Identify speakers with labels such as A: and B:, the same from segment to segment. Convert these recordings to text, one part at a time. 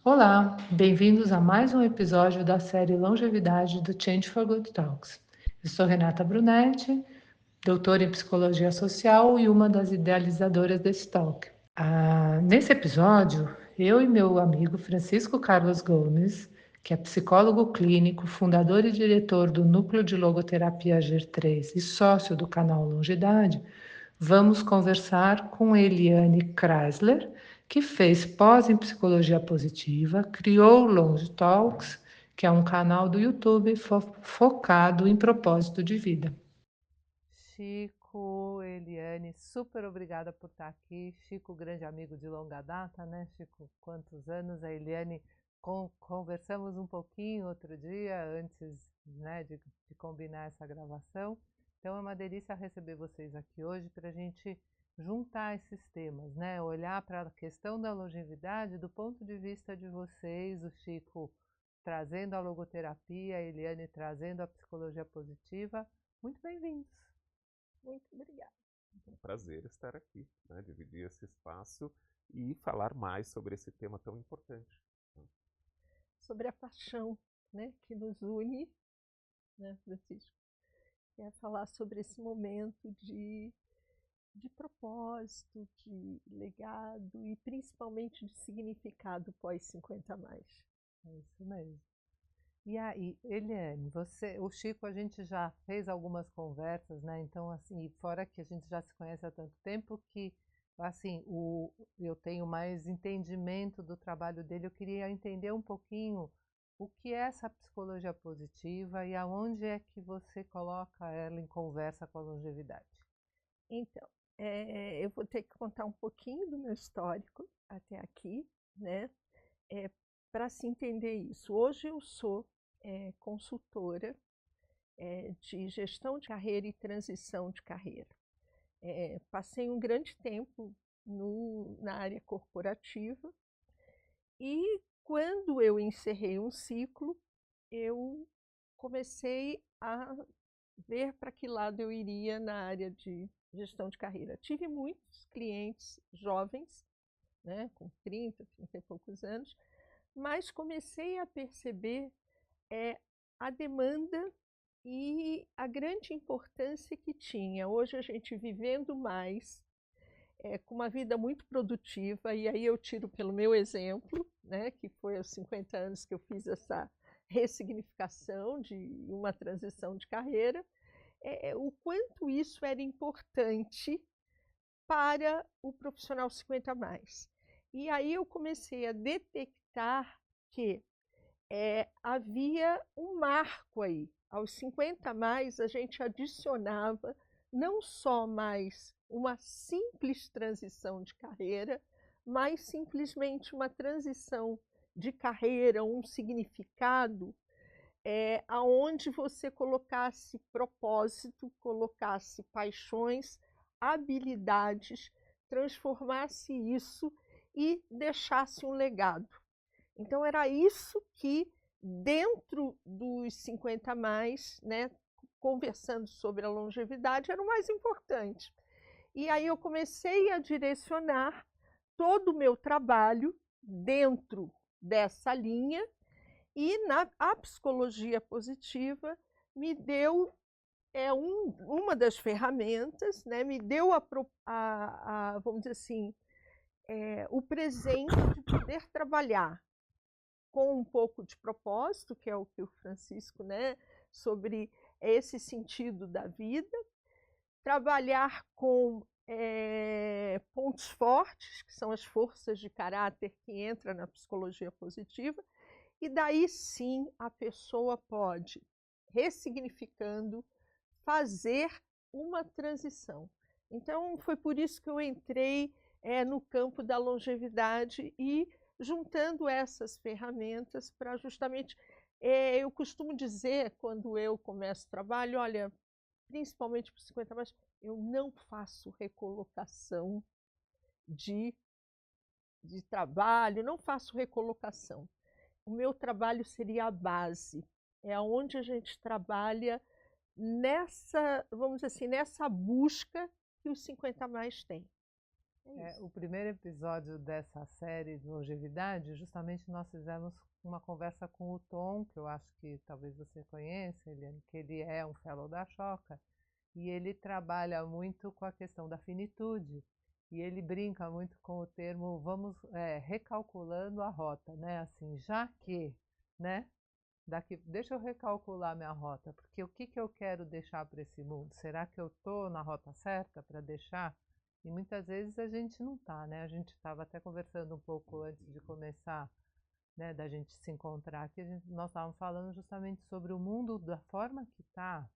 A: Olá, bem-vindos a mais um episódio da série Longevidade do Change for Good Talks. Eu sou Renata Brunetti, doutora em Psicologia Social e uma das idealizadoras desse talk. Nesse episódio, eu e meu amigo Francisco Carlos Gomes, que é psicólogo clínico, fundador e diretor do Núcleo de Logoterapia GER3 e sócio do canal Longidade, vamos conversar com Eliane Kreisler, que fez pós em psicologia positiva, criou o Longe Talks, que é um canal do YouTube focado em propósito de vida.
B: Chico, Eliane, super obrigada por estar aqui. Chico, grande amigo de longa data, né? Chico, quantos anos? A Eliane, conversamos um pouquinho outro dia, antes, né, de combinar essa gravação. Então é uma delícia receber vocês aqui hoje para a gente juntar esses temas, né? Olhar para a questão da longevidade do ponto de vista de vocês, o Chico trazendo a logoterapia, a Eliane trazendo a psicologia positiva. Muito bem-vindos.
C: Muito obrigada.
D: É um prazer estar aqui, né? Dividir esse espaço e falar mais sobre esse tema tão importante.
C: Sobre a paixão, né, que nos une, né, Francisco? É falar sobre esse momento de propósito, de legado e principalmente de significado pós 50 a mais.
B: É isso mesmo. E aí, Eliane, o Chico, a gente já fez algumas conversas, né? Então, assim, fora que a gente já se conhece há tanto tempo que, assim, eu tenho mais entendimento do trabalho dele. Eu queria entender um pouquinho o que é essa psicologia positiva e aonde é que você coloca ela em conversa com a longevidade.
C: Então, eu vou ter que contar um pouquinho do meu histórico até aqui, né, para se entender isso. Hoje eu sou consultora de gestão de carreira e transição de carreira. Passei um grande tempo na área corporativa e quando eu encerrei um ciclo, eu comecei a ver para que lado eu iria na área de gestão de carreira. Tive muitos clientes jovens, né, com 30 e poucos anos, mas comecei a perceber a demanda e a grande importância que tinha. Hoje a gente vivendo mais, com uma vida muito produtiva, e aí eu tiro pelo meu exemplo, né, que foi aos 50 anos que eu fiz essa ressignificação de uma transição de carreira, o quanto isso era importante para o profissional 50 a mais. E aí eu comecei a detectar que havia um marco aí. Aos 50 a mais, a gente adicionava não só mais uma simples transição de carreira, mas simplesmente uma transição de carreira, um significado aonde você colocasse propósito, colocasse paixões, habilidades, transformasse isso e deixasse um legado. Então era isso que, dentro dos 50 a mais, né, conversando sobre a longevidade, era o mais importante. E aí eu comecei a direcionar todo o meu trabalho dentro dessa linha e a psicologia positiva me deu uma das ferramentas, né, me deu vamos dizer assim, o presente de poder trabalhar com um pouco de propósito, que é o que o Francisco, né, sobre esse sentido da vida, trabalhar com pontos fortes, que são as forças de caráter que entram na psicologia positiva, e daí sim a pessoa pode, ressignificando, fazer uma transição. Então foi por isso que eu entrei no campo da longevidade e juntando essas ferramentas para justamente, eu costumo dizer quando eu começo o trabalho, olha, principalmente para 50 mais, eu não faço recolocação de trabalho, não faço recolocação. O meu trabalho seria a base, é onde a gente trabalha nessa, vamos dizer assim, nessa busca que os 50 mais têm.
B: O primeiro episódio dessa série de longevidade, justamente nós fizemos uma conversa com o Tom, que eu acho que talvez você conheça, que ele é um fellow da Choca, e ele trabalha muito com a questão da finitude, e ele brinca muito com o termo, vamos recalculando a rota, né? Assim, já que, né? Deixa eu recalcular minha rota, porque o que eu quero deixar para esse mundo? Será que eu estou na rota certa para deixar? E muitas vezes a gente não está, né? A gente estava até conversando um pouco antes de começar, né, da gente se encontrar aqui, nós estávamos falando justamente sobre o mundo da forma que está.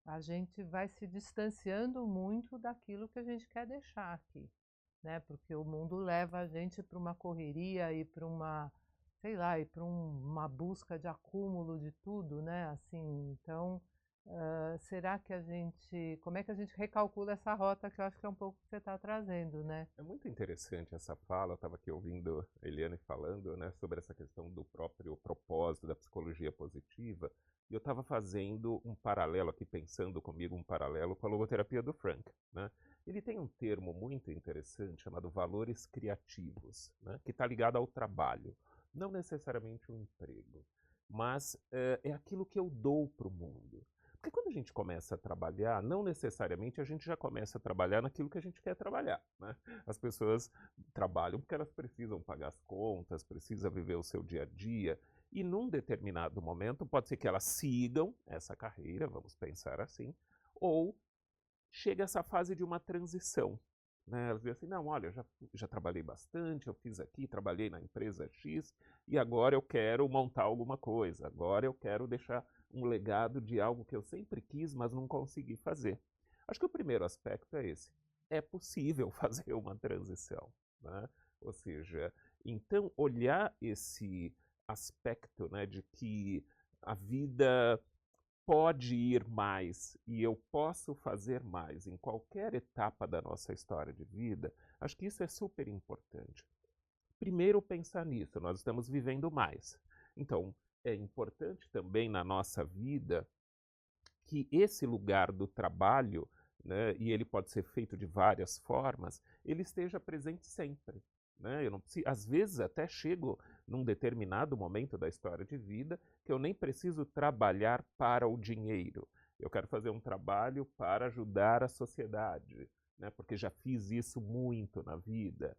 B: A gente vai se distanciando muito daquilo que a gente quer deixar aqui, né? Porque o mundo leva a gente para uma correria e para uma, sei lá, e para uma busca de acúmulo de tudo, né? Assim, então, será que como é que a gente recalcula essa rota, que eu acho que é um pouco o que você está trazendo, né?
D: É muito interessante essa fala, eu estava aqui ouvindo a Eliane falando, né, sobre essa questão do próprio propósito da psicologia positiva, e eu estava fazendo um paralelo aqui, pensando comigo um paralelo com a logoterapia do Frank, né? Ele tem um termo muito interessante chamado valores criativos, né, que está ligado ao trabalho, não necessariamente um emprego, mas é aquilo que eu dou para o mundo. Porque quando a gente começa a trabalhar, não necessariamente a gente já começa a trabalhar naquilo que a gente quer trabalhar, né? As pessoas trabalham porque elas precisam pagar as contas, precisam viver o seu dia a dia, e num determinado momento pode ser que elas sigam essa carreira, vamos pensar assim, ou chega essa fase de uma transição, né? Elas dizem assim, não, olha, eu já trabalhei bastante, eu fiz aqui, trabalhei na empresa X, e agora eu quero montar alguma coisa, agora eu quero deixar um legado de algo que eu sempre quis, mas não consegui fazer. Acho que o primeiro aspecto é esse. É possível fazer uma transição, né? Ou seja, então olhar esse aspecto, né, de que a vida pode ir mais e eu posso fazer mais em qualquer etapa da nossa história de vida, acho que isso é super importante. Primeiro pensar nisso, nós estamos vivendo mais. Então, é importante também na nossa vida que esse lugar do trabalho, né, e ele pode ser feito de várias formas, ele esteja presente sempre. Né? Eu não preciso, às vezes até chego num determinado momento da história de vida que eu nem preciso trabalhar para o dinheiro. Eu quero fazer um trabalho para ajudar a sociedade, né? Porque já fiz isso muito na vida.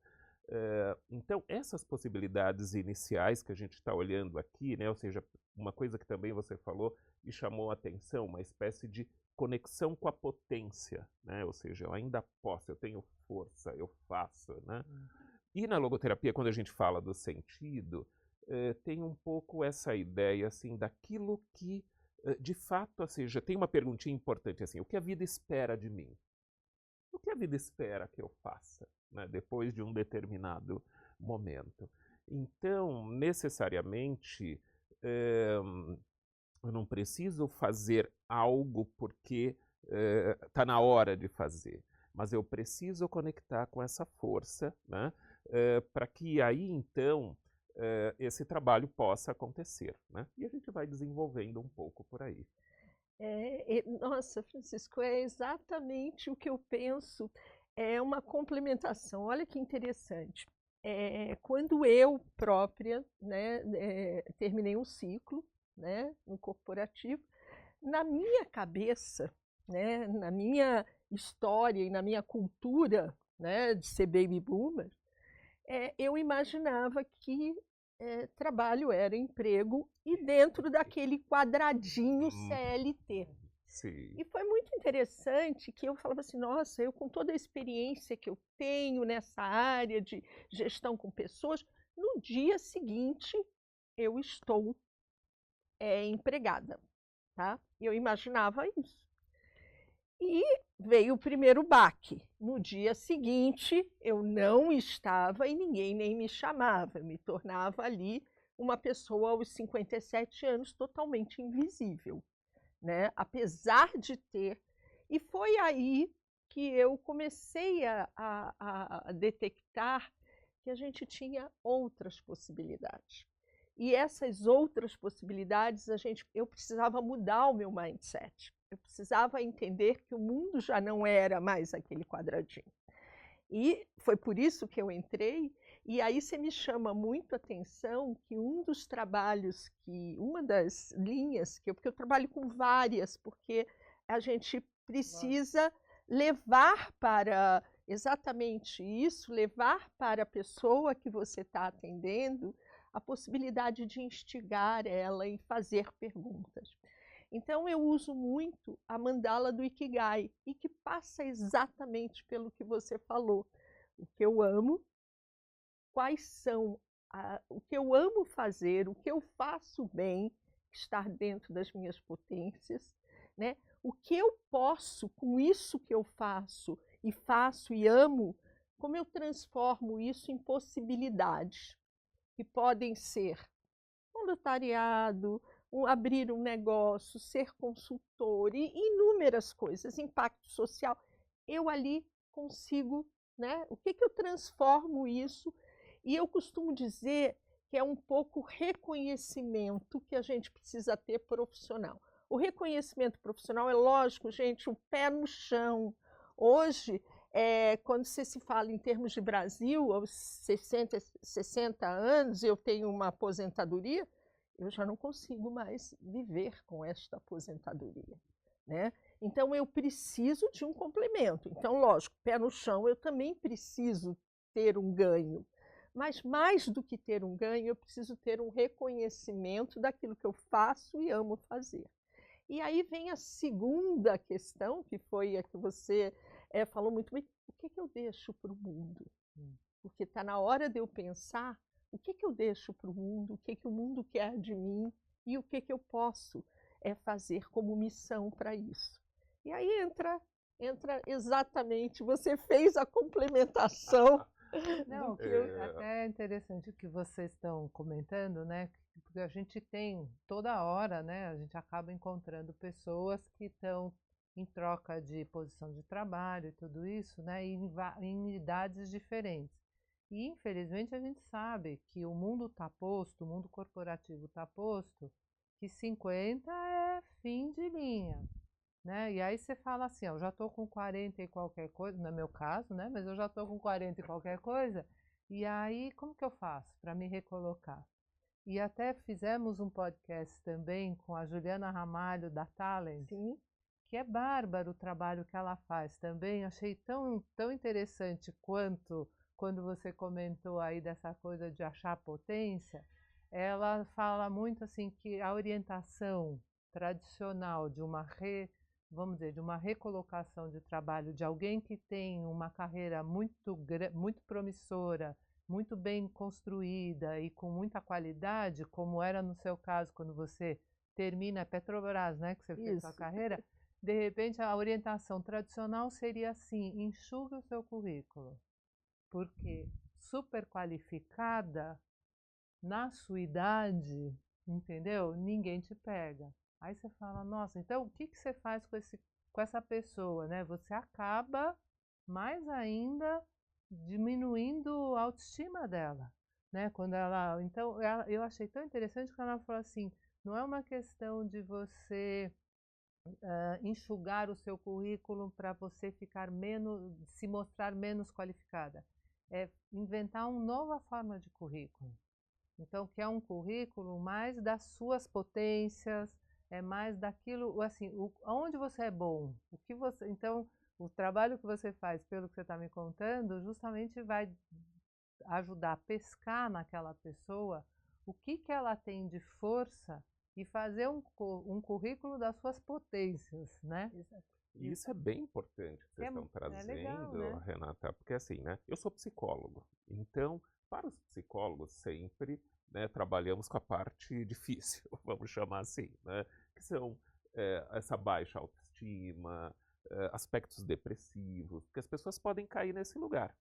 D: Então, essas possibilidades iniciais que a gente está olhando aqui, né? Ou seja, uma coisa que também você falou e chamou a atenção, uma espécie de conexão com a potência, né? Ou seja, eu ainda posso, eu tenho força, eu faço, né? E na logoterapia, quando a gente fala do sentido, tem um pouco essa ideia assim, daquilo que, de fato, ou seja, tem uma perguntinha importante assim, o que a vida espera de mim? O que a vida espera que eu faça, né, depois de um determinado momento? Então, necessariamente, eu não preciso fazer algo porque está na hora de fazer, mas eu preciso conectar com essa força, né, para que aí, então, esse trabalho possa acontecer. Né? E a gente vai desenvolvendo um pouco por aí.
C: Nossa, Francisco, é exatamente o que eu penso, é uma complementação. Olha que interessante. Quando eu própria, né, terminei um ciclo, né, no corporativo, na minha cabeça, né, na minha história e na minha cultura, né, de ser baby boomer, eu imaginava que trabalho era emprego e dentro daquele quadradinho CLT.
D: Sim.
C: E foi muito interessante que eu falava assim, nossa, eu com toda a experiência que eu tenho nessa área de gestão com pessoas, no dia seguinte eu estou empregada, tá? Eu imaginava isso. E veio o primeiro baque. No dia seguinte, eu não estava e ninguém nem me chamava. Eu me tornava ali uma pessoa aos 57 anos totalmente invisível, né? Apesar de ter. E foi aí que eu comecei a detectar que a gente tinha outras possibilidades. E essas outras possibilidades, eu precisava mudar o meu mindset. Eu precisava entender que o mundo já não era mais aquele quadradinho. E foi por isso que eu entrei. E aí você me chama muito a atenção que um dos trabalhos uma das linhas porque eu trabalho com várias, porque a gente precisa levar para exatamente isso, levar para a pessoa que você está atendendo a possibilidade de instigar ela e fazer perguntas. Então eu uso muito a mandala do Ikigai, e que passa exatamente pelo que você falou. O que eu amo, quais são o que eu amo fazer, o que eu faço bem, estar dentro das minhas potências, né? O que eu posso, com isso que eu faço e amo, como eu transformo isso em possibilidades, que podem ser voluntariado, abrir um negócio, ser consultor e inúmeras coisas, impacto social. Eu ali consigo, né? O que eu transformo isso? E eu costumo dizer que é um pouco reconhecimento que a gente precisa ter profissional. O reconhecimento profissional é lógico, gente, o pé no chão. Hoje, quando você se fala em termos de Brasil, aos 60 anos, eu tenho uma aposentadoria, eu já não consigo mais viver com esta aposentadoria, né? Então, eu preciso de um complemento. Então, lógico, pé no chão, eu também preciso ter um ganho. Mas, mais do que ter um ganho, eu preciso ter um reconhecimento daquilo que eu faço e amo fazer. E aí vem a segunda questão, que foi a que você falou muito bem. O que eu deixo para o mundo? Porque está na hora de eu pensar o que eu deixo para o mundo, o que o mundo quer de mim e o que eu posso fazer como missão para isso. E aí entra exatamente, você fez a complementação.
B: Não, até é interessante o que vocês estão comentando, né? Porque a gente tem toda hora, né? A gente acaba encontrando pessoas que estão em troca de posição de trabalho e tudo isso, né? Em idades diferentes. E infelizmente a gente sabe que o mundo está posto, o mundo corporativo está posto, que 50 é fim de linha. Né? E aí você fala assim, ó, eu já estou com 40 e qualquer coisa, não é meu caso, né? Mas eu já estou com 40 e qualquer coisa, e aí como que eu faço para me recolocar? E até fizemos um podcast também com a Juliana Ramalho, da Talent,
C: Sim.
B: que é bárbaro o trabalho que ela faz também. Achei tão interessante quanto quando você comentou aí dessa coisa de achar potência. Ela fala muito assim que a orientação tradicional de vamos dizer, de uma recolocação de trabalho de alguém que tem uma carreira muito promissora, muito bem construída e com muita qualidade, como era no seu caso quando você termina a Petrobras, né, que você fez sua carreira, de repente a orientação tradicional seria assim: enxugue o seu currículo, porque super qualificada na sua idade, entendeu? Ninguém te pega. Aí você fala, nossa, então o que você faz com essa pessoa, né? Você acaba mais ainda diminuindo a autoestima dela, né? Então, eu achei tão interessante que ela falou assim, não é uma questão de você enxugar o seu currículo para você se mostrar menos qualificada. É inventar uma nova forma de currículo. Então, que é um currículo mais das suas potências, é mais daquilo, assim, onde você é bom, então, o trabalho que você faz, pelo que você está me contando, justamente vai ajudar a pescar naquela pessoa o que ela tem de força e fazer um currículo das suas potências, né?
C: Exato.
D: E isso é bem importante que vocês estão trazendo,
B: legal, né?
D: Renata, porque assim, né? Eu sou psicólogo, então, para os psicólogos sempre, né, trabalhamos com a parte difícil, vamos chamar assim, né? Que são essa baixa autoestima, aspectos depressivos, porque as pessoas podem cair nesse lugar,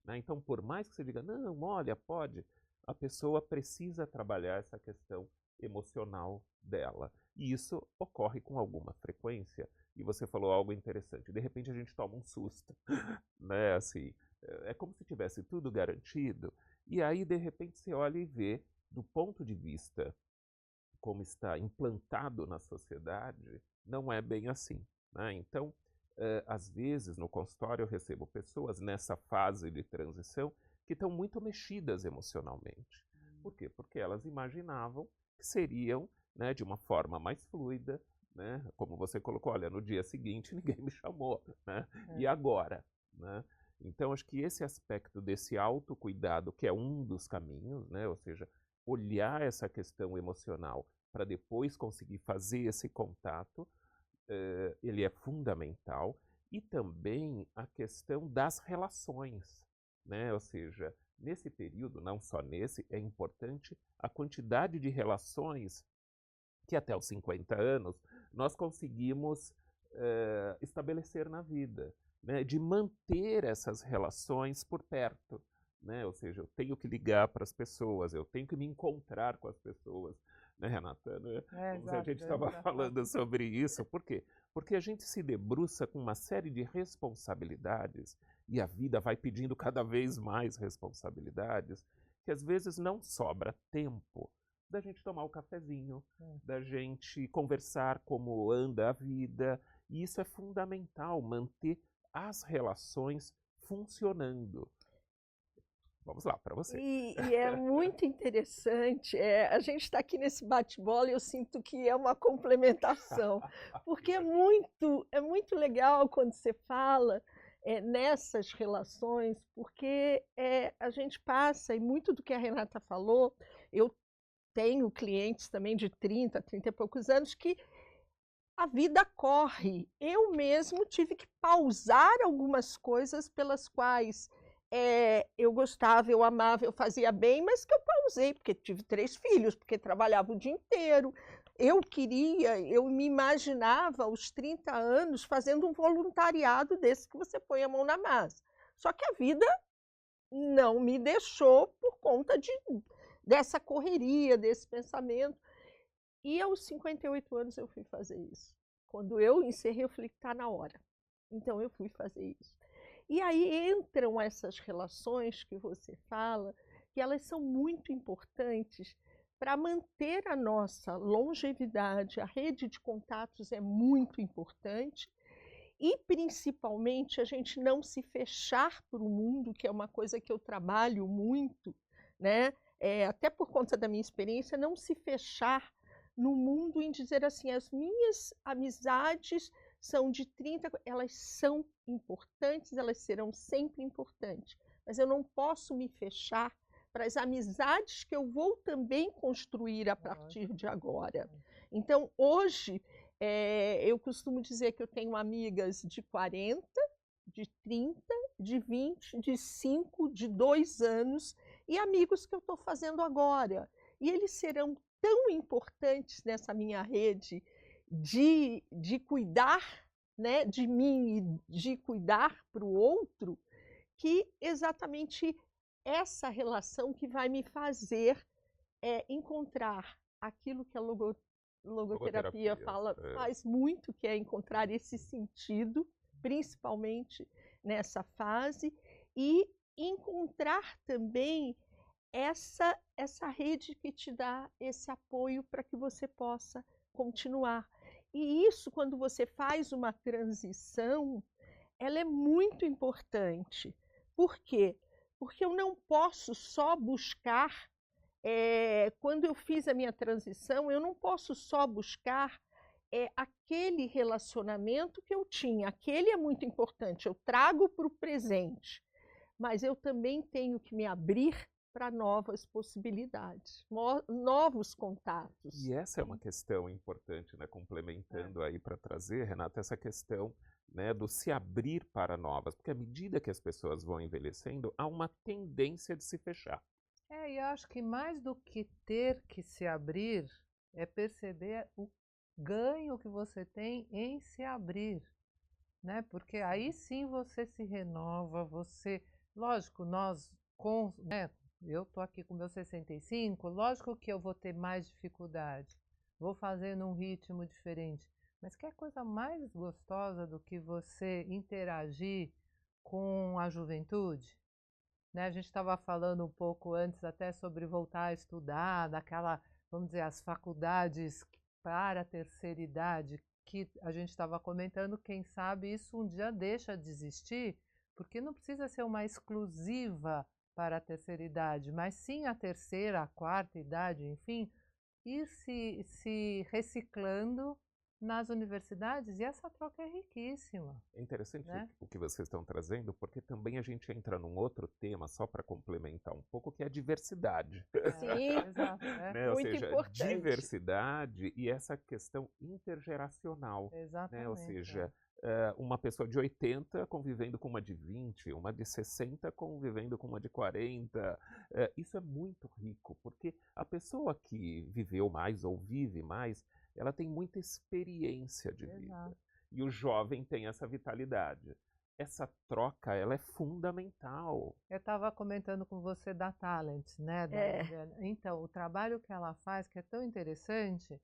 D: né? Então, por mais que você diga, não, olha, pode, a pessoa precisa trabalhar essa questão emocional dela. E isso ocorre com alguma frequência. E você falou algo interessante. De repente a gente toma um susto, né? Assim, é como se tivesse tudo garantido. E aí, de repente, você olha e vê, do ponto de vista como está implantado na sociedade, não é bem assim, né? Então, Às vezes, no consultório, eu recebo pessoas nessa fase de transição que estão muito mexidas emocionalmente. Por quê? Porque elas imaginavam que seriam, né, de uma forma mais fluida, né? Como você colocou, olha, no dia seguinte ninguém me chamou, né? E agora? Né? Então, acho que esse aspecto desse autocuidado, que é um dos caminhos, né? Ou seja, olhar essa questão emocional para depois conseguir fazer esse contato, ele é fundamental. E também a questão das relações, né? Ou seja, nesse período, não só nesse, é importante a quantidade de relações que até os 50 anos nós conseguimos estabelecer na vida, né? De manter essas relações por perto. Né? Ou seja, eu tenho que ligar para as pessoas, eu tenho que me encontrar com as pessoas, né, Renata? Né? Como a gente estava falando sobre isso. Por quê? Porque a gente se debruça com uma série de responsabilidades e a vida vai pedindo cada vez mais responsabilidades, que às vezes não sobra tempo da gente tomar o cafezinho, da gente conversar como anda a vida. E isso é fundamental, manter as relações funcionando. Vamos lá, para você.
C: E é muito interessante, a gente está aqui nesse bate-bola e eu sinto que é uma complementação, porque é muito legal quando você fala nessas relações, porque a gente passa, e muito do que a Renata falou, eu tenho clientes também de 30 e poucos anos que a vida corre. Eu mesmo tive que pausar algumas coisas pelas quais eu gostava, eu amava, eu fazia bem, mas que eu pausei, porque tive 3 filhos, porque trabalhava o dia inteiro. Eu me imaginava aos 30 anos fazendo um voluntariado desse que você põe a mão na massa. Só que a vida não me deixou por conta dessa correria, desse pensamento. E aos 58 anos eu fui fazer isso. Quando eu encerrei, eu falei que está na hora. Então eu fui fazer isso. E aí entram essas relações que você fala, que elas são muito importantes para manter a nossa longevidade. A rede de contatos é muito importante. E, principalmente, a gente não se fechar para o mundo, que é uma coisa que eu trabalho muito, né? Até por conta da minha experiência, não se fechar no mundo em dizer assim, as minhas amizades são de 30, elas são importantes, elas serão sempre importantes, mas eu não posso me fechar para as amizades que eu vou também construir a partir de agora. Então, hoje, eu costumo dizer que eu tenho amigas de 40, de 30, de 20, de 5, de 2 anos e amigos que eu estou fazendo agora. E eles serão tão importantes nessa minha rede de cuidar, né, de mim e de cuidar para o outro, que exatamente essa relação que vai me fazer encontrar aquilo que a logoterapia faz muito, que é encontrar esse sentido, principalmente nessa fase, e encontrar também essa rede que te dá esse apoio para que você possa continuar. E isso, quando você faz uma transição, ela é muito importante. Por quê? Porque eu não posso só buscar, quando eu fiz a minha transição, eu não posso só buscar aquele relacionamento que eu tinha. Aquele é muito importante, eu trago para o presente, mas eu também tenho que me abrir para novas possibilidades, novos contatos.
D: E essa é uma questão importante, né? Complementando aí para trazer, Renata, essa questão, né, do se abrir para novas, porque à medida que as pessoas vão envelhecendo, há uma tendência de se fechar.
B: E eu acho que mais do que ter que se abrir, é perceber o ganho que você tem em se abrir, né? Porque aí sim você se renova, lógico, né? Eu estou aqui com meus 65, lógico que eu vou ter mais dificuldade, vou fazer num ritmo diferente, mas que coisa mais gostosa do que você interagir com a juventude? Né? A gente estava falando um pouco antes até sobre voltar a estudar, vamos dizer, as faculdades para a terceira idade, que a gente estava comentando, quem sabe isso um dia deixa de existir, porque não precisa ser uma exclusiva para a terceira idade, mas sim a terceira, a quarta idade, enfim, ir se reciclando nas universidades, e essa troca é riquíssima.
D: É interessante
B: né?
D: o que vocês estão trazendo, porque também a gente entra num outro tema, só para complementar um pouco, que é a diversidade.
C: Sim,
B: Exato,
D: Né? Ou
C: muito
D: seja,
C: importante.
D: diversidade e essa questão intergeracional. Né? Ou
B: exatamente.
D: seja, uma pessoa de 80 convivendo com uma de 20, uma de 60 convivendo com uma de 40. Isso é muito rico, porque a pessoa que viveu mais ou vive mais, ela tem muita experiência de vida.
B: Exato.
D: E o jovem tem essa vitalidade. Essa troca, ela é fundamental.
B: Eu estava comentando com você da Talent, né? Então, o trabalho que ela faz, que é tão interessante,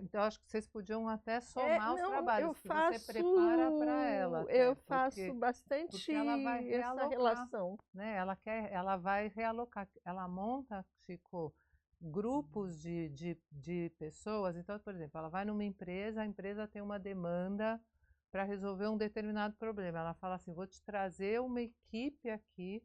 B: então acho que vocês podiam até somar os
C: Não,
B: trabalhos que você prepara para ela.
C: Eu
B: até,
C: faço bastante
B: porque ela vai
C: essa
B: realocar,
C: relação.
B: né? Ela vai realocar, ela monta, Chico, grupos de pessoas. Então, por exemplo, ela vai numa empresa, a empresa tem uma demanda para resolver um determinado problema. Ela fala assim, vou te trazer uma equipe aqui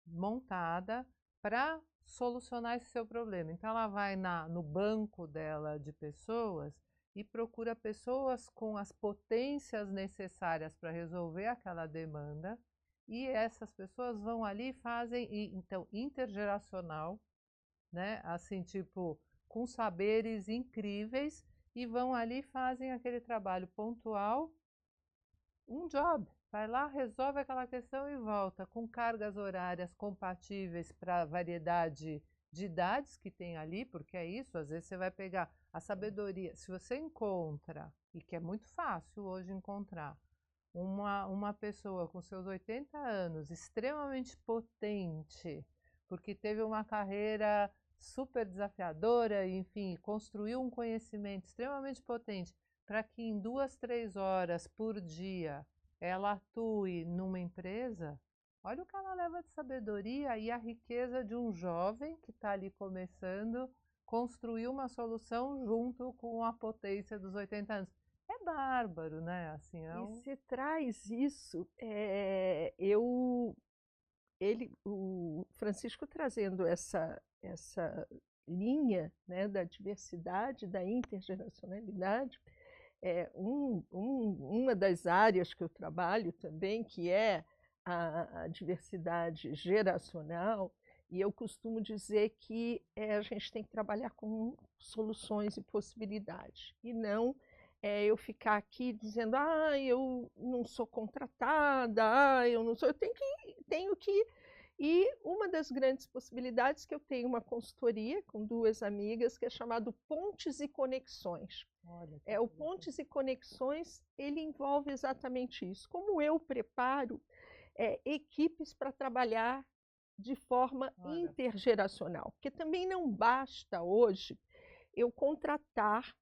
B: montada para solucionar esse seu problema. Então, ela vai no banco dela de pessoas e procura pessoas com as potências necessárias para resolver aquela demanda, e essas pessoas vão ali e fazem, então, intergeracional, né? Assim, tipo, com saberes incríveis, e vão ali e fazem aquele trabalho pontual, um job. Vai lá, resolve aquela questão e volta, com cargas horárias compatíveis para a variedade de idades que tem ali, porque é isso, às vezes você vai pegar a sabedoria. Se você encontra, e que é muito fácil hoje encontrar, uma pessoa com seus 80 anos, extremamente potente, porque teve uma carreira super desafiadora, enfim, construiu um conhecimento extremamente potente, para que em 2, 3 horas por dia ela atue numa empresa, olha o que ela leva de sabedoria e a riqueza de um jovem que está ali começando, construir uma solução junto com a potência dos 80 anos. É bárbaro, né? Assim,
C: E se traz isso, o Francisco trazendo essa linha, né, da diversidade, da intergeracionalidade, uma das áreas que eu trabalho também, que é a diversidade geracional, e eu costumo dizer que a gente tem que trabalhar com soluções e possibilidades, e não eu ficar aqui dizendo, eu não sou contratada, eu não sou, eu tenho que. E uma das grandes possibilidades que eu tenho uma consultoria com 2 amigas que é chamado Pontes e Conexões. O Pontes e Conexões, ele envolve exatamente isso. Como eu preparo equipes para trabalhar de forma intergeracional. Porque também não basta hoje eu contratar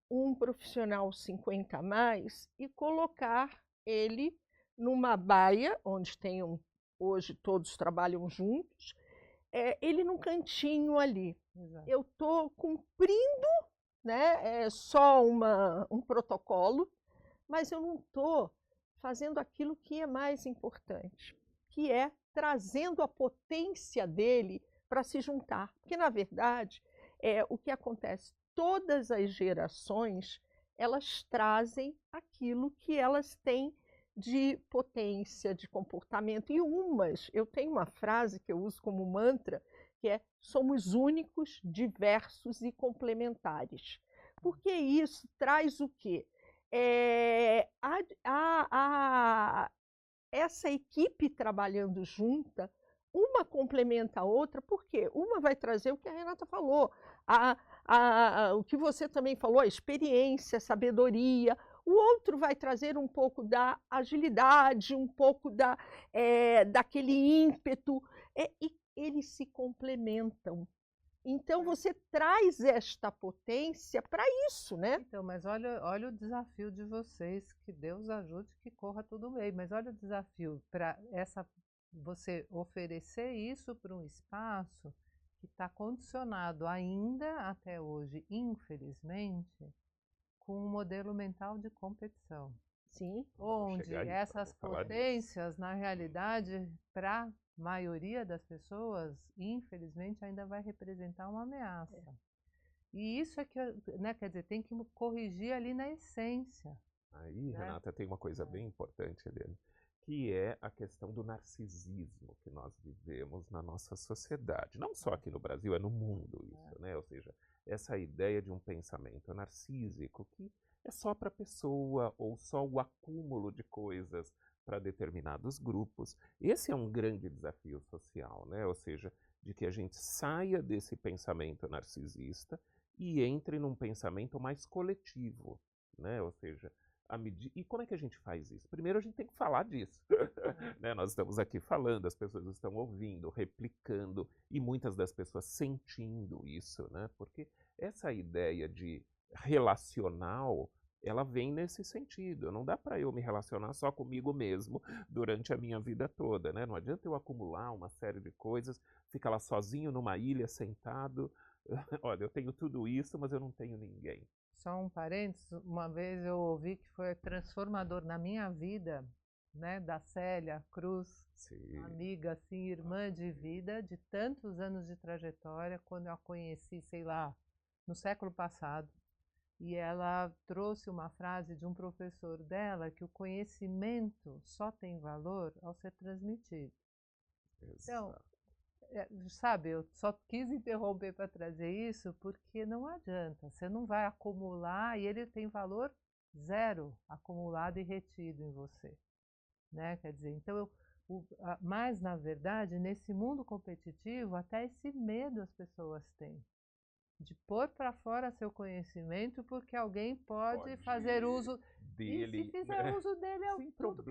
C: um profissional 50 a mais e colocar ele numa baia, onde hoje todos trabalham juntos, ele num cantinho ali.
B: Exato.
C: Eu estou cumprindo, né, só um protocolo, mas eu não estou fazendo aquilo que é mais importante, que é trazendo a potência dele para se juntar. Porque, na verdade, o que acontece, todas as gerações, elas trazem aquilo que elas têm de potência, de comportamento. E eu tenho uma frase que eu uso como mantra, que é: somos únicos, diversos e complementares. Porque isso traz o quê? Essa equipe trabalhando junta, uma complementa a outra, porque uma vai trazer o que a Renata falou, o que você também falou, a experiência, a sabedoria. O outro vai trazer um pouco da agilidade, um pouco daquele ímpeto, e eles se complementam. Então, você traz esta potência para isso, né?
B: Então, mas olha o desafio de vocês, que Deus ajude que corra tudo bem, mas olha o desafio para você oferecer isso para um espaço que está condicionado ainda até hoje, infelizmente, com um modelo mental de competição.
C: Sim.
B: Onde essas potências, na realidade, para a maioria das pessoas, infelizmente, ainda vai representar uma ameaça. E isso é que, né, quer dizer, tem que corrigir ali na essência.
D: Aí,
B: né?
D: Renata, tem uma coisa bem importante, Eliane, que é a questão do narcisismo que nós vivemos na nossa sociedade. Não só aqui no Brasil, é no mundo isso, né? Ou seja, essa ideia de um pensamento narcísico que é só para a pessoa ou só o acúmulo de coisas para determinados grupos. Esse é um grande desafio social, né? Ou seja, de que a gente saia desse pensamento narcisista e entre num pensamento mais coletivo, né? Ou seja, e como é que a gente faz isso? Primeiro a gente tem que falar disso. Né? Nós estamos aqui falando, as pessoas estão ouvindo, replicando, e muitas das pessoas sentindo isso, né? Porque essa ideia de relacional, ela vem nesse sentido. Não dá para eu me relacionar só comigo mesmo durante a minha vida toda, né? Não adianta eu acumular uma série de coisas, ficar lá sozinho numa ilha, sentado. Olha, eu tenho tudo isso, mas eu não tenho ninguém.
B: Só um parênteses, uma vez eu ouvi que foi transformador na minha vida, né, da Célia Cruz,
D: Sim.
B: amiga, assim, irmã de vida, de tantos anos de trajetória, quando eu a conheci, sei lá, no século passado. E ela trouxe uma frase de um professor dela, que o conhecimento só tem valor ao ser transmitido. Então, sabe, eu só quis interromper para trazer isso porque não adianta, você não vai acumular e ele tem valor zero acumulado e retido em você, né? Quer dizer, então, mas na verdade, nesse mundo competitivo, até esse medo as pessoas têm de pôr para fora seu conhecimento porque alguém pode fazer uso dele. E se fizer uso dele é tudo que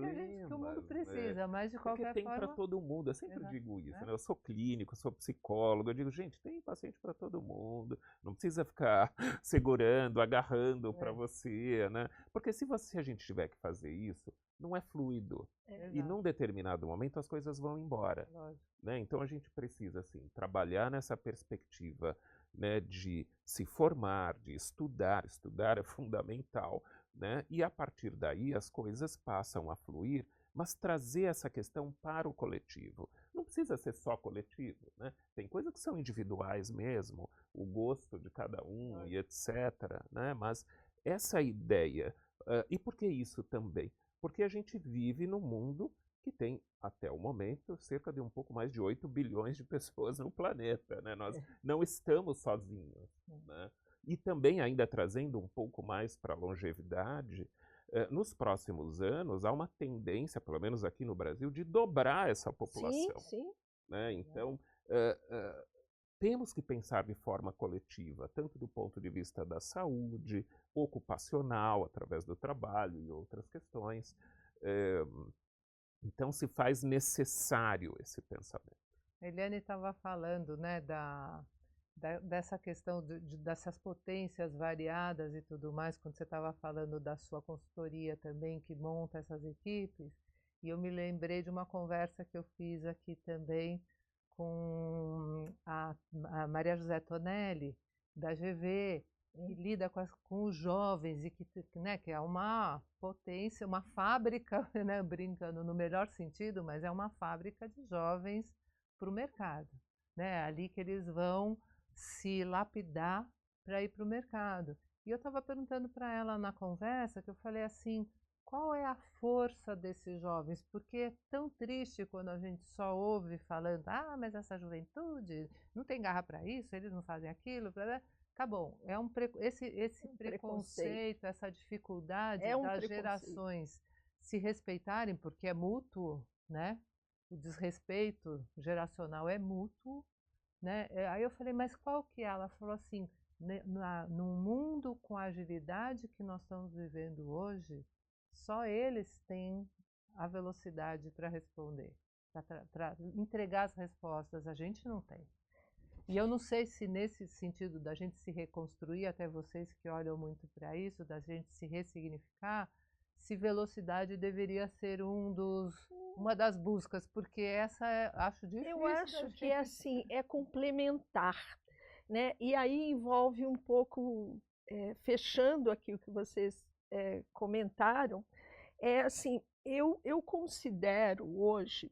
B: o mundo precisa, mas de qualquer
D: forma... Porque tem para todo mundo, eu sempre digo isso, né? Eu sou clínico, sou psicólogo, eu digo, gente, tem paciente para todo mundo, não precisa ficar segurando, agarrando para você, né? Porque se a gente tiver que fazer isso, não é fluido. E num determinado momento as coisas vão embora. Né? Então a gente precisa, assim, trabalhar nessa perspectiva, né, de se formar, de estudar é fundamental, né? E a partir daí as coisas passam a fluir, mas trazer essa questão para o coletivo. Não precisa ser só coletivo, né? Tem coisas que são individuais mesmo, o gosto de cada um e etc, né? Mas essa ideia, e por que isso também? Porque a gente vive num mundo que tem, até o momento, cerca de um pouco mais de 8 bilhões de pessoas no planeta, né? Nós não estamos sozinhos, né? E também, ainda trazendo um pouco mais para a longevidade, nos próximos anos há uma tendência, pelo menos aqui no Brasil, de dobrar essa população.
C: Sim.
D: Né? Então, temos que pensar de forma coletiva, tanto do ponto de vista da saúde, ocupacional, através do trabalho e outras questões. Então se faz necessário esse pensamento.
B: Eliane estava falando, né, dessa questão dessas potências variadas e tudo mais, quando você estava falando da sua consultoria também, que monta essas equipes, e eu me lembrei de uma conversa que eu fiz aqui também com a Maria José Tonelli, da GV, que lida com os jovens e né, que é uma potência, uma fábrica, né, brincando no melhor sentido, mas é uma fábrica de jovens para o mercado. Né, ali que eles vão se lapidar para ir para o mercado. E eu estava perguntando para ela na conversa, que eu falei assim, qual é a força desses jovens? Porque é tão triste quando a gente só ouve falando, mas essa juventude não tem garra para isso, eles não fazem aquilo, tá bom, é esse preconceito, essa dificuldade das gerações se respeitarem, porque é mútuo, né? O desrespeito geracional é mútuo, né? Aí eu falei, mas qual que é? Ela falou assim, num mundo com a agilidade que nós estamos vivendo hoje, só eles têm a velocidade para responder, para entregar as respostas, a gente não tem. E eu não sei se nesse sentido da gente se reconstruir, até vocês que olham muito para isso, da gente se ressignificar, se velocidade deveria ser uma das buscas, porque essa acho difícil.
C: Eu acho que é assim, é complementar, né? E aí envolve um pouco fechando aqui o que vocês comentaram, assim, eu considero hoje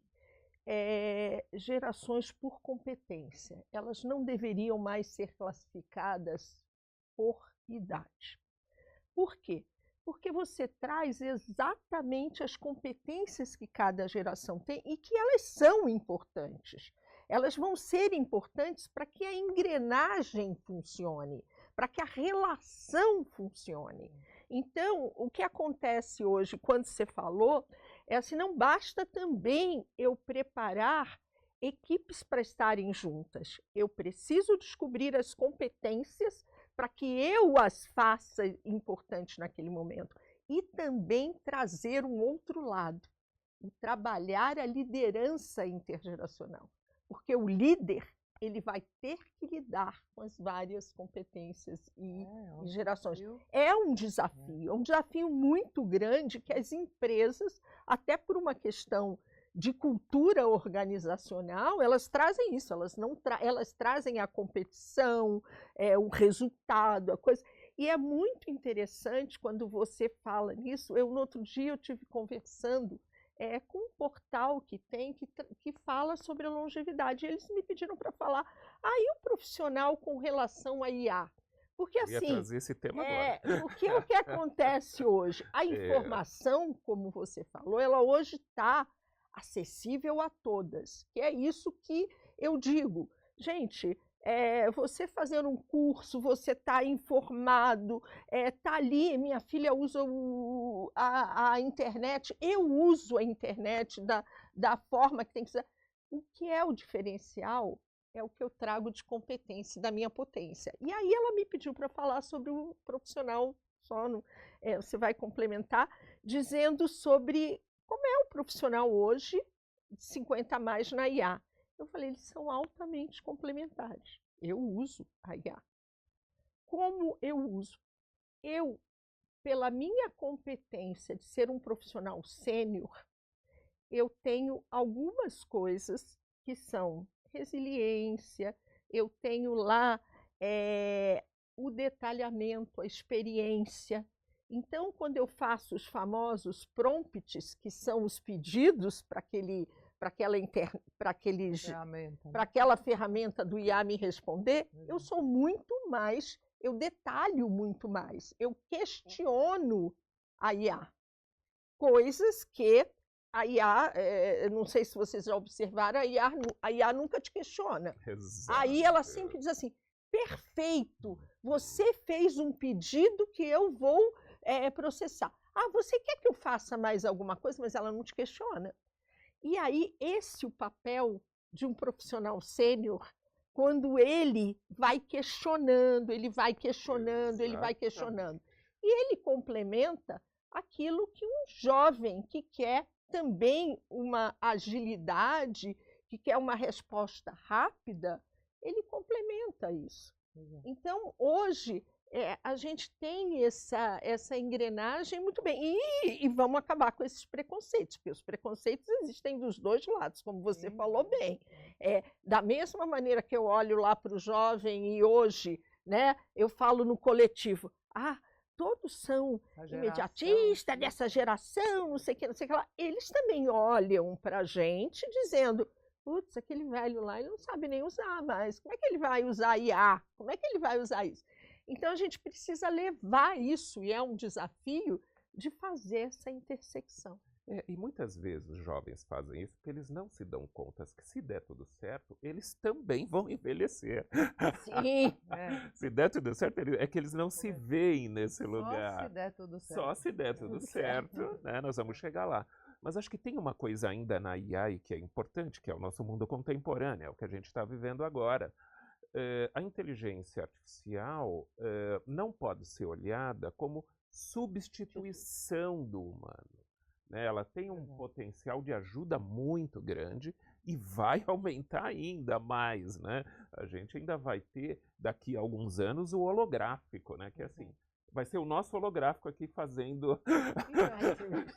C: gerações por competência. Elas não deveriam mais ser classificadas por idade. Por quê? Porque você traz exatamente as competências que cada geração tem e que elas são importantes. Elas vão ser importantes para que a engrenagem funcione, para que a relação funcione. Então, o que acontece hoje, quando você falou, é assim, não basta também eu preparar equipes para estarem juntas. Eu preciso descobrir as competências para que eu as faça importantes naquele momento. E também trazer um outro lado, o trabalhar a liderança intergeracional. Porque o líder, ele vai ter que lidar com as várias competências e gerações. É um desafio muito grande que as empresas, até por uma questão de cultura organizacional, elas trazem isso, elas trazem a competição, o resultado, a coisa. E é muito interessante quando você fala nisso. No outro dia eu estive conversando com um portal que fala sobre a longevidade. Eles me pediram para falar, e o profissional com relação a IA? Porque
D: eu ia trazer esse tema agora.
C: Porque o que acontece hoje? A informação, como você falou, ela hoje está acessível a todas. Que é isso que eu digo. Gente, você fazendo um curso, você está informado, está ali, minha filha usa a internet, eu uso a internet da forma que tem que ser. O que é o diferencial é o que eu trago de competência, da minha potência. E aí ela me pediu para falar sobre o profissional sono. Você vai complementar, dizendo sobre como é o profissional hoje, 50 a mais na IA. Eu falei, eles são altamente complementares. Eu uso a IA. Como eu uso? Eu, pela minha competência de ser um profissional sênior, eu tenho algumas coisas que são resiliência, eu tenho lá o detalhamento, a experiência. Então, quando eu faço os famosos prompts, que são os pedidos para aquela ferramenta do IA me responder, eu sou muito mais, eu detalho muito mais, eu questiono a IA. Coisas que a IA, não sei se vocês já observaram, a IA nunca te questiona.
D: Exato.
C: Aí ela sempre diz assim, perfeito, você fez um pedido que eu vou processar. Você quer que eu faça mais alguma coisa? Mas ela não te questiona. E aí, esse é o papel de um profissional sênior, quando ele vai questionando, ele vai questionando, ele vai questionando. E ele complementa aquilo que um jovem que quer também uma agilidade, que quer uma resposta rápida, ele complementa isso. Então, hoje, a gente tem essa engrenagem muito bem. E vamos acabar com esses preconceitos, porque os preconceitos existem dos dois lados, como você falou bem. Da mesma maneira que eu olho lá para o jovem e hoje, né, eu falo no coletivo, todos são imediatistas dessa geração, não sei o que, não sei o que lá. Eles também olham para a gente dizendo, putz, aquele velho lá, ele não sabe nem usar mais. Como é que ele vai usar IA? Como é que ele vai usar isso? Então, a gente precisa levar isso, e é um desafio, de fazer essa intersecção.
D: E muitas vezes os jovens fazem isso porque eles não se dão conta que, se der tudo certo, eles também vão envelhecer.
C: Sim.
D: Se der tudo certo, é que eles não se veem nesse lugar.
B: Só se der tudo certo.
D: Só se der tudo certo, né? Nós vamos chegar lá. Mas acho que tem uma coisa ainda na IA que é importante, que é o nosso mundo contemporâneo, é o que a gente está vivendo agora. A inteligência artificial não pode ser olhada como substituição do humano. Né? Ela tem um potencial de ajuda muito grande e vai aumentar ainda mais. Né? A gente ainda vai ter, daqui a alguns anos, o holográfico, né? Que é assim, Vai ser o nosso holográfico aqui fazendo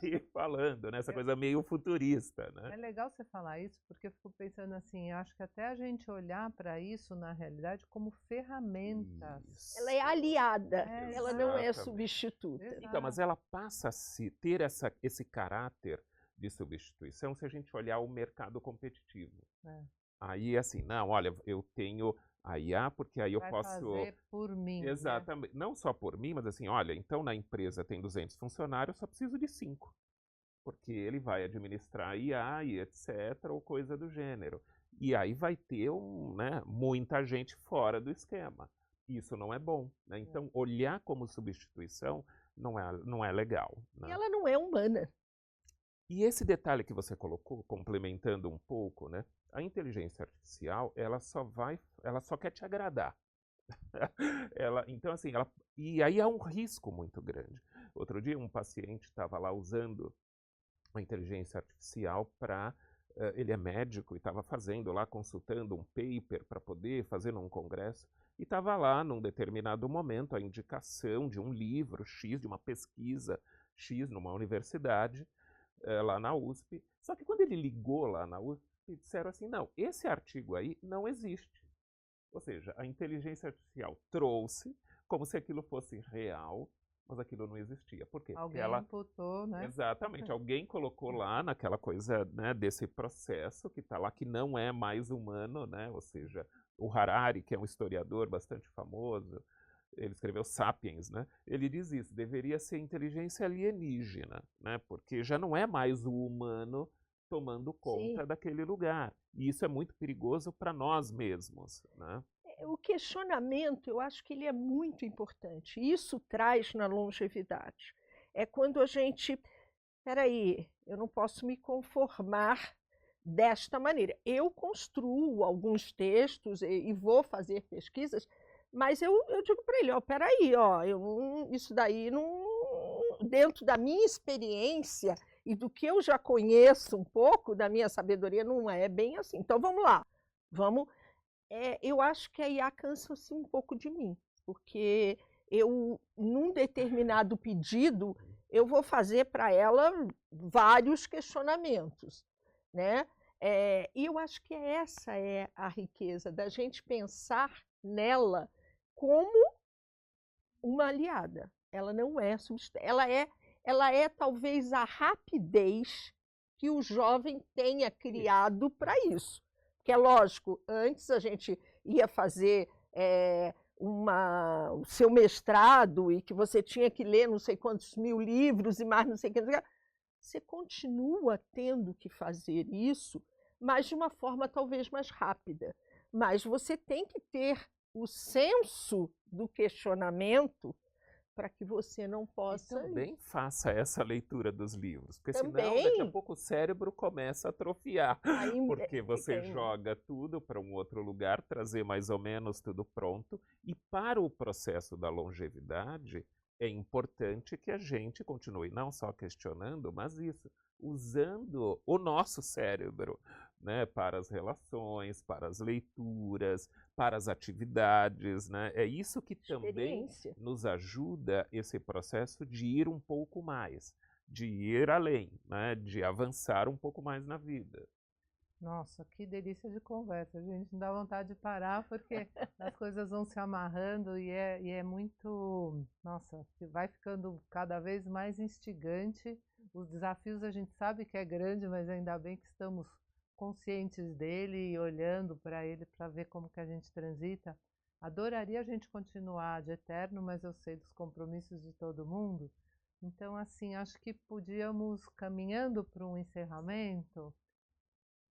D: e falando, né? Essa coisa meio futurista, né?
B: É legal você falar isso, porque eu fico pensando assim, acho que até a gente olhar para isso, na realidade, como ferramentas.
C: Ela é aliada,
B: É,
C: ela não é
D: exatamente.
C: substituta.
D: Então, mas ela passa a ter esse caráter de substituição se a gente olhar o mercado competitivo.
B: É.
D: Aí, assim, não, olha, eu tenho a IA, porque aí eu
B: Vai
D: posso...
B: fazer por mim. Né?
D: Exatamente. Não só por mim, mas assim, olha, então na empresa tem 200 funcionários, eu só preciso de 5. Porque ele vai administrar a IA e etc, ou coisa do gênero. E aí vai ter né, muita gente fora do esquema. Isso não é bom. Né? Então, olhar como substituição não é legal. Né?
C: E ela não é humana.
D: E esse detalhe que você colocou, complementando um pouco, né? A inteligência artificial, ela só quer te agradar. Então, assim, e aí há um risco muito grande. Outro dia, um paciente estava lá usando a inteligência artificial para... ele é médico e estava fazendo lá, consultando um paper para poder fazer num congresso, e estava lá, num determinado momento, a indicação de um livro X, de uma pesquisa X numa universidade, lá na USP. Só que quando ele ligou lá na USP, disseram assim, não, esse artigo aí não existe. Ou seja, a inteligência artificial trouxe como se aquilo fosse real, mas aquilo não existia. Por quê?
B: Alguém
D: Porque
B: imputou, né?
D: Exatamente. Alguém colocou lá naquela coisa, né, desse processo que está lá, que não é mais humano, né? Ou seja, o Harari, que é um historiador bastante famoso, ele escreveu Sapiens, né? Ele diz isso, deveria ser inteligência alienígena, né? Porque já não é mais o humano tomando conta
C: Sim.
D: daquele lugar. E isso é muito perigoso para nós mesmos, né?
C: O questionamento, eu acho que ele é muito importante. Isso traz na longevidade. É quando a gente, peraí, eu não posso me conformar desta maneira. Eu construo alguns textos e vou fazer pesquisas, mas eu digo para ele, ó, peraí, ó, isso daí não, dentro da minha experiência e do que eu já conheço um pouco, da minha sabedoria, não é bem assim. Então vamos lá, vamos. Eu acho que a IA cansa-se um pouco de mim, porque eu, num determinado pedido, eu vou fazer para ela vários questionamentos, né? E eu acho que essa é a riqueza, da gente pensar nela como uma aliada. Ela não é substituta, ela é talvez a rapidez que o jovem tenha criado para isso. Porque é lógico, antes a gente ia fazer o seu mestrado e que você tinha que ler não sei quantos mil livros e mais não sei o que. Você continua tendo que fazer isso, mas de uma forma talvez mais rápida. Mas você tem que ter o senso do questionamento para que você não possa...
D: E também faça essa leitura dos livros, porque
C: também,
D: senão daqui a pouco o cérebro começa a atrofiar, porque você
C: tem...
D: joga tudo para um outro lugar, trazer mais ou menos tudo pronto, e para o processo da longevidade é importante que a gente continue não só questionando, mas isso, usando o nosso cérebro, né, para as relações, para as leituras, para as atividades, né? É isso que também nos ajuda esse processo de ir um pouco mais, de ir além, né? De avançar um pouco mais na vida.
B: Nossa, que delícia de conversa, gente. Não dá vontade de parar, porque as coisas vão se amarrando e é muito... Nossa, vai ficando cada vez mais instigante. Os desafios a gente sabe que é grande, mas ainda bem que estamos conscientes dele e olhando para ele para ver como que a gente transita. Adoraria a gente continuar de eterno, mas eu sei dos compromissos de todo mundo. Então, assim, acho que podíamos, caminhando para um encerramento,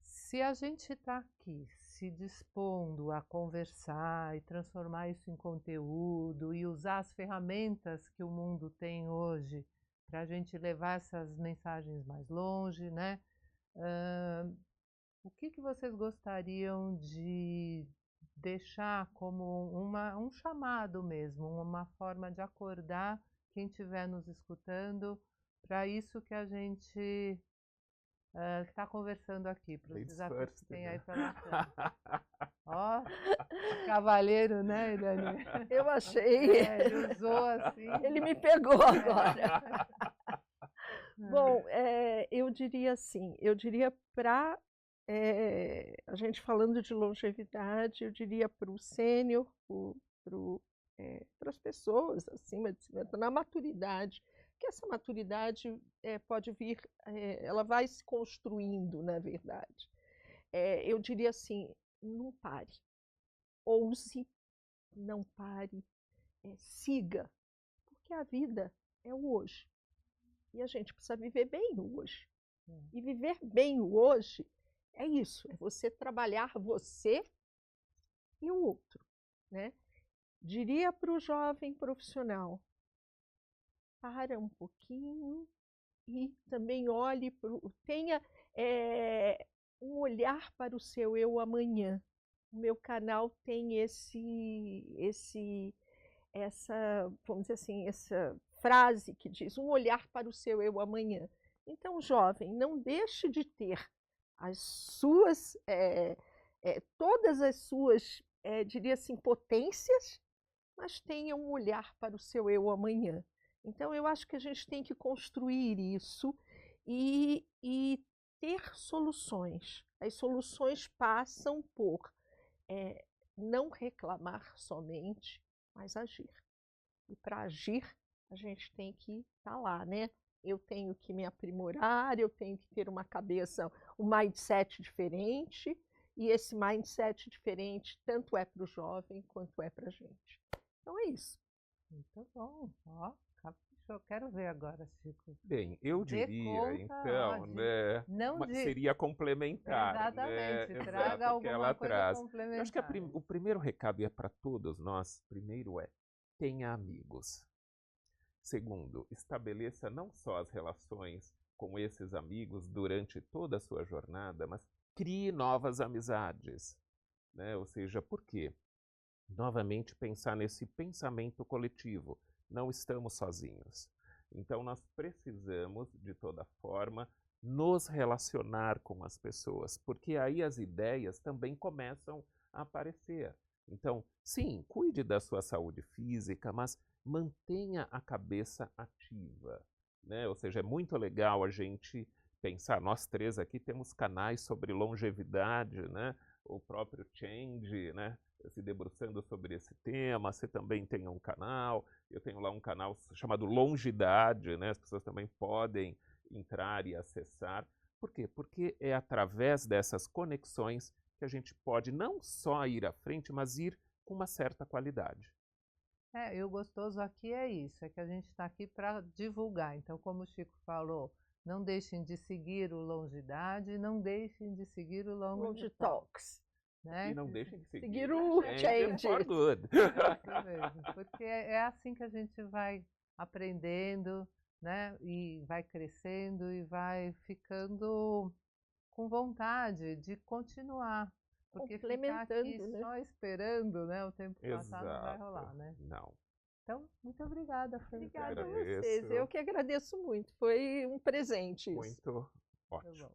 B: se a gente está aqui se dispondo a conversar e transformar isso em conteúdo e usar as ferramentas que o mundo tem hoje para a gente levar essas mensagens mais longe, né? O que vocês gostariam de deixar como um chamado mesmo, uma forma de acordar quem estiver nos escutando para isso que a gente que está conversando aqui, para os
D: Ladies
B: desafios
D: first,
B: que tem
D: né?
B: aí pela frente. Ó, cavalheiro, né, Eliane?
C: Eu achei.
B: Ele usou assim.
C: Ele me pegou agora. Bom, eu diria assim, para a gente falando de longevidade, eu diria para o sênior, para as pessoas acima de 50, na maturidade, que essa maturidade pode vir, ela vai se construindo, na verdade. Eu diria assim, não pare, ouse, não pare, siga, porque a vida é o hoje. E a gente precisa viver bem o hoje. E viver bem o hoje é isso, é você trabalhar você e o outro, né? Diria para o jovem profissional, para um pouquinho e também olhe, tenha um olhar para o seu eu amanhã. O meu canal tem essa, vamos dizer assim, essa frase que diz, um olhar para o seu eu amanhã. Então, jovem, não deixe de ter as suas, todas as suas, diria assim, potências, mas tenha um olhar para o seu eu amanhã. Então, eu acho que a gente tem que construir isso e ter soluções. As soluções passam por não reclamar somente, mas agir. E para agir, a gente tem que estar lá, né? Eu tenho que me aprimorar, eu tenho que ter uma cabeça, um mindset diferente, e esse mindset diferente tanto é para o jovem quanto é para a gente. Então é isso.
B: Muito bom. Ó, caprichou. Quero ver agora, Chico.
D: Bem, eu
B: Dê
D: diria,
B: conta,
D: então,
B: ó,
D: né,
B: não de...
D: seria complementar, né?
B: Exatamente, traga
D: Exato, que ela
B: alguma coisa
D: traz. Eu
B: complementar.
D: acho que o primeiro recado é para todos nós. Primeiro tenha amigos. Segundo, estabeleça não só as relações com esses amigos durante toda a sua jornada, mas crie novas amizades, né? Ou seja, por quê? Novamente pensar nesse pensamento coletivo. Não estamos sozinhos. Então nós precisamos, de toda forma, nos relacionar com as pessoas, porque aí as ideias também começam a aparecer. Então, sim, cuide da sua saúde física, mas mantenha a cabeça ativa, né? Ou seja, é muito legal a gente pensar, nós três aqui temos canais sobre longevidade, né? O próprio Change, né? Se debruçando sobre esse tema, você também tem um canal, eu tenho lá um canal chamado Longidade, né? As pessoas também podem entrar e acessar. Por quê? Porque é através dessas conexões que a gente pode não só ir à frente, mas ir com uma certa qualidade.
B: E o gostoso aqui é isso, é que a gente está aqui para divulgar. Então, como o Chico falou, não deixem de seguir o Longidade, não deixem de seguir o Longe Talks. Né?
D: E não deixem de
C: seguir o Change
D: for Good.
B: Isso mesmo, porque é assim que a gente vai aprendendo, né? E vai crescendo e vai ficando com vontade de continuar. Porque ficar aqui
C: né?
B: só esperando, né, o tempo passar não vai
D: Exato.
B: rolar, né?
D: Não.
B: Então, muito obrigada, Fran.
C: Obrigada a vocês. Eu que agradeço muito. Foi um presente isso.
D: Muito ótimo.